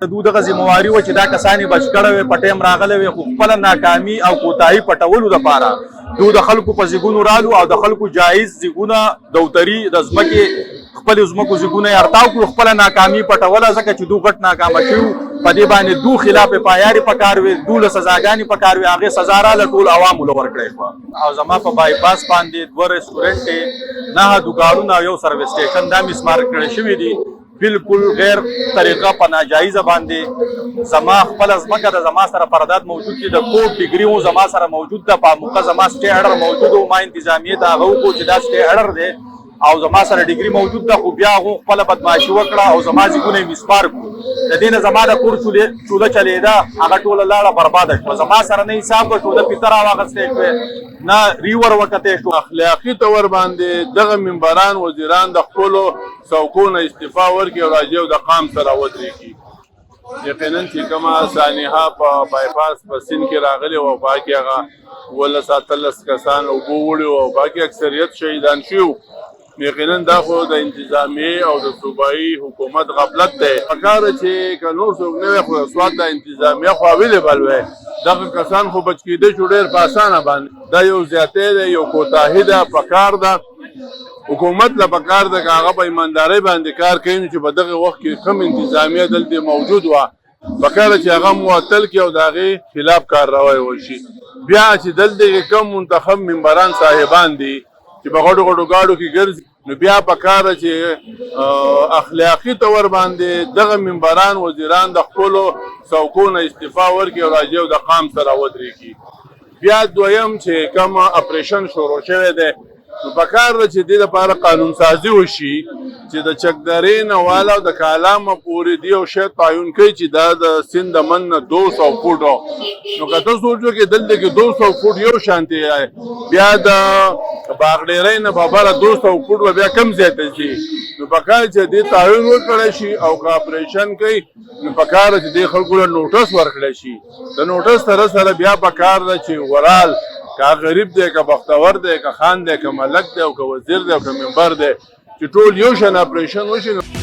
دوی دغه ذمہواري وه چې دا کسان یې بچ کړی وی په ټایم راغلی وی خو خپله ناکامي او کوتاهي پټولو دپاره دوی د خلکو په زیږونو رالو او د خلکو جایز زیږونه دوتري د ځمکې خپلې ځمکو زیږونه یې ارتاو کړو خپله ناکامي پټوله ځکه چې دوی غټ ناکامه شوي په دې باندې دوی خلاف پایارې پکار وې دوی له سزاګانې پکار وې هغې سزا راله ټول عوامو له ورکړی شوه او زما په بایپاس باندې 2 رسټورنټ 9 دوکانونه او 1 سروس سټیشن دا مسمار کړی شوي دي بالکل غیر طریقه په ناجایزه باندې زما خپل ځمکه د زما سره پرداد موجود دي د کوټ ډیګري هم زما سره موجود ده په موقع زما سټې اډر موجود و ما انتظامیې ته هغه وکړو چې دا سټې اډر دی او زما سره ډیګري موجود ده خو بیا هغو خپله بدماشي وکړه او زما زیږونه یې مسمار کړو د دې نه زما د کور چوله چلېده هغه ټوله لاړه برباده شوه زما سره نه حساب به ټوله پیته راواغستی شوې نه ریور وکتی شو اخلاقي طور باندې دغه منبران وزیران د خپلو څوکونو استعفا ورکړي او راځي او د قام سره ودرېږي یقینا چې کومه سانحه په بایپاس په سیند کې راغلې وه باقي هغه 18 کسان اوبو وړي او باقي اکثریت شهیدان شوي یقینا دا خو د انتظامیې او د صوبایي حکومت غفلت دی پکار چې که نور څوک نه وی خو سواد د انتظامیه خو اویلیبل وی دغه کسان خو بچ کېدی شو ډېر په اسانه باندې دا یو زیاتی دی یو کوتاهي ده پکار ده حکومت له پکار ده که هغه په ایماندارۍ باندې کار کوي نو چې په دغه وخت کې کم انتظامیه دلته موجود وه پکار ده چې هغه معطل کړي او د هغې خلاف کارروی وشي بیا چې دلته کم منتخب منبران صاحبان دي چې په غټو غټو ګاډو کې ګرځي نو بیا پکار ده چې اخلاقي طور باندې دغه منبران وزیران د خپلو څوکونو استعفا ورکړي او راځي او د قام سره ودرېږي بیا دویم چې کوم اپریشن شروع شوی دی نو پکار ده چې دې لپاره قانون سازي وشي چې د چکدرې نه والا او د کالامه پورې دی یو شی تعین کوي چې دا د سیند د من نه 200 فوټو نو که ته سوچو کې دلته کې 200 فوټ یو شانتي بیا د باغډیرۍ نه بابره 200 فوټ به بیا کم زیاته شي نو پکار چې دې تعین وکړی شي او که اپریشن کوي نو پکار چې دې خلکو له نوټس ورکړی شي د نوټس سره سره بیا پکار ده چې ورال که غریب دی که بختور دی که خان دی که ملک دی او که وزیر دی او که منبر دی چې ټول یو شان اپریشن وشي